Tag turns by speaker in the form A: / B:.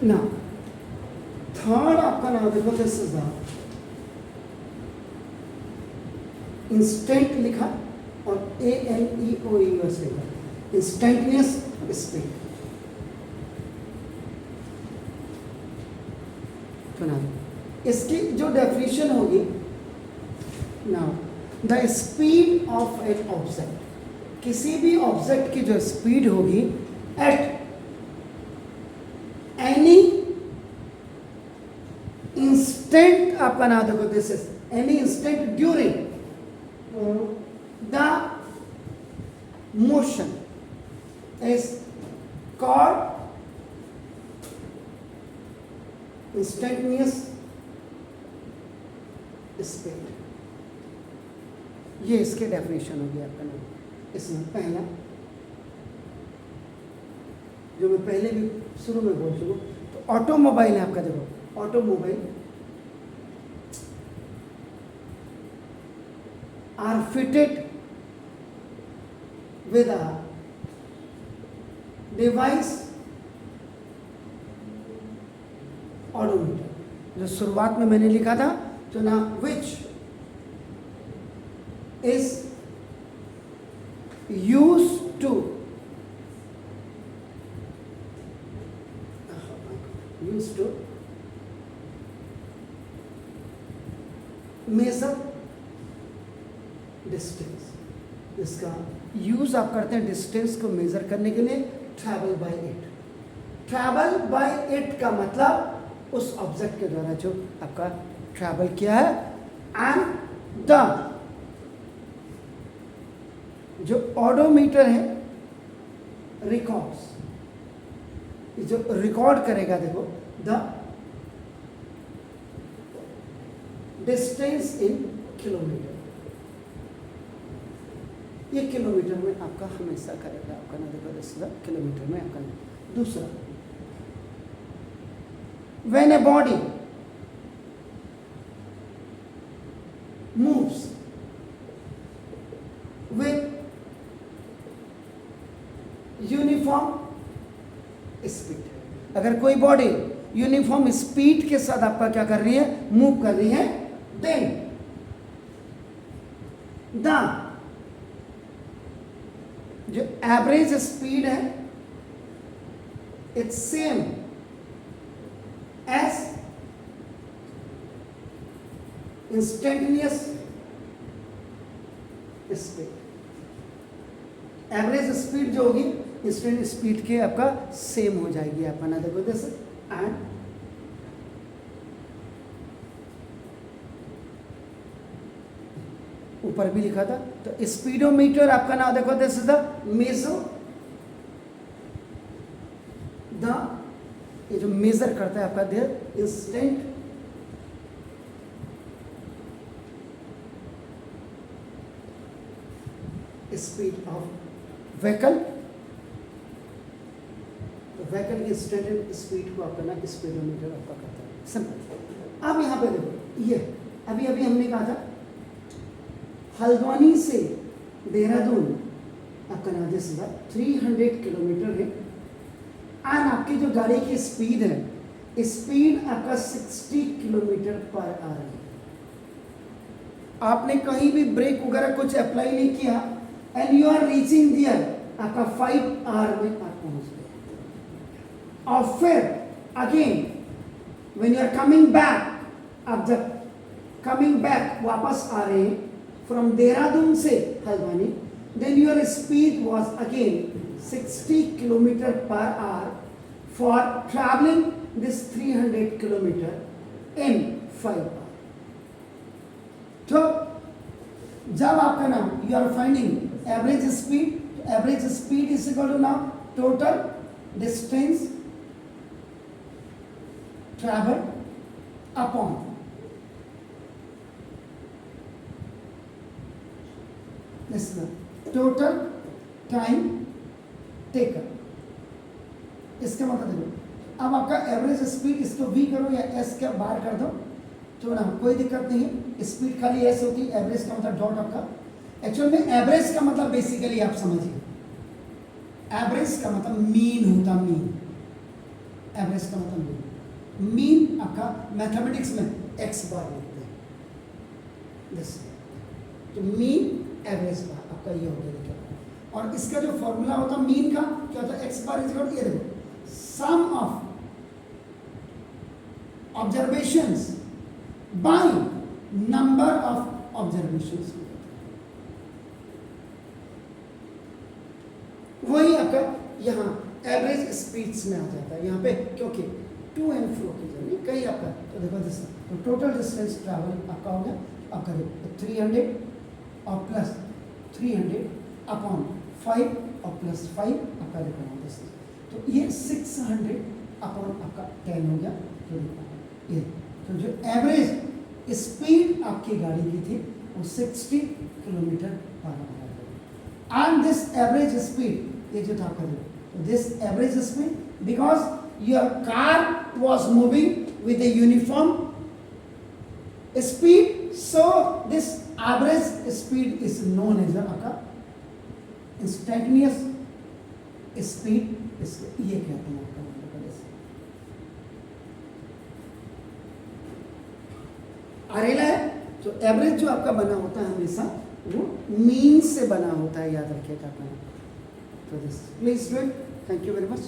A: ना थर्ड आपका नाम देखो, दिस इज द इंस्टेंट लिखा और ALEOUS लिखा, इंस्टेंटेनियस स्पीड। सुना, इसकी जो डेफिनेशन होगी, now the speed of an object, किसी भी ऑब्जेक्ट की जो स्पीड होगी एट एनी इंस्टेंट, आपका नाम देखो, this is any instant during the motion is called instantaneous speed. ये इसके डेफिनेशन होगी आपका नाम। इसमें पहला जो मैं पहले भी शुरू में बोल चुका, तो ऑटोमोबाइल है आपका, देखो automobile are fitted with a device odometer, जो शुरुआत में मैंने लिखा था, तो ना which is used to measure distance। इसका यूज आप करते हैं डिस्टेंस को मेजर करने के लिए, travel by it. Travel by it का मतलब उस ऑब्जेक्ट के द्वारा जो आपका ट्रैवल किया है, एंड द जो ऑडोमीटर है रिकॉर्ड्स, जो रिकॉर्ड करेगा, देखो द डिस्टेंस इन किलोमीटर, ये किलोमीटर में आपका हमेशा करेगा, आपका ना देखो किलोमीटर में आपका। दूसरा, when a body moves with uniform speed, अगर कोई बॉडी यूनिफॉर्म स्पीड के साथ आपका क्या कर रही है, मूव कर रही है, देन द जो एवरेज स्पीड है it's same as instantaneous speed. Average speed जो होगी इंस्टेंट स्पीड के आपका सेम हो जाएगी, आपका ना देखो दिस एंड ऊपर भी लिखा था, तो स्पीडोमीटर आपका नाम देखो, this is the measure the, ये जो मेजर करता है आपका there instant speed of vehicle, तो व्हीकल की इंस्टेंट स्पीड को आपका ना स्पीडोमीटर आपका करता है, सिंपल। अब यहाँ पे देखो, ये अभी अभी हमने कहा था हल्द्वानी से देहरादून आपका नाम दिस इज 300 किलोमीटर है, एंड आपकी जो गाड़ी की स्पीड है, स्पीड आपका 60 किलोमीटर पर आवर है। आपने कहीं भी ब्रेक वगैरह कुछ अप्लाई नहीं किया, and you are reaching there, आपका 5 आवर में आप पहुंच गए। और फिर again when you are coming back, आप जब कमिंग बैक वापस आ रहे हैं फ्रॉम देहरादून से Haldwani, then your speed was again 60 kilometer per hour for traveling this 300 kilometer in 5 hours। तो जब आपका नाम you are finding average speed is equal to now total distance traveled upon this total time taken। इसका मतलब देखो, अब आपका average speed, इसको V करो या S का बार कर दो, तो ना कोई दिक्कत नहीं है, स्पीड खाली S होती है, एवरेज का मतलब डॉट आपका। एक्चुअल में एवरेज का मतलब बेसिकली आप समझिए, एवरेज का मतलब मीन होता, मीन एवरेज का मतलब मीन आपका मैथमेटिक्स में x बार लिखते हैं, दिस तो मीन एवरेज बार आपका ये हो गया देखिए। और इसका जो फॉर्मूला होता है मीन का क्या होता है, x bar is equal to, ये देखो, sum of observations by number of observations, वही आपका यहाँ एवरेज स्पीड्स में आ जाता है यहाँ पे, क्योंकि टू एंड फ्रो की जर्नी कहीं आपका, तो देखो तो टोटल डिस्टेंस ट्रैवल आपका हो गया आपका 300 और प्लस 300 अपॉन 5 और प्लस 5 आपका देखो डिस्टेंस, तो ये 600 अपॉन आपका 10 हो गया। तो देखो ये तो जो एवरेज स्पीड आपकी गाड़ी की थी वो 60 kilometre per hour, and this average speed ये जो था आपका, this average speed because your car was moving with a uniform speed, so this average speed is known as a instantaneous speed, इसको ये कहते हैं आपका आरेला है। तो एवरेज जो आपका बना होता है हमेशा वो मीन से बना होता है, याद रखिएगा। तो this please do it. Thank you very much.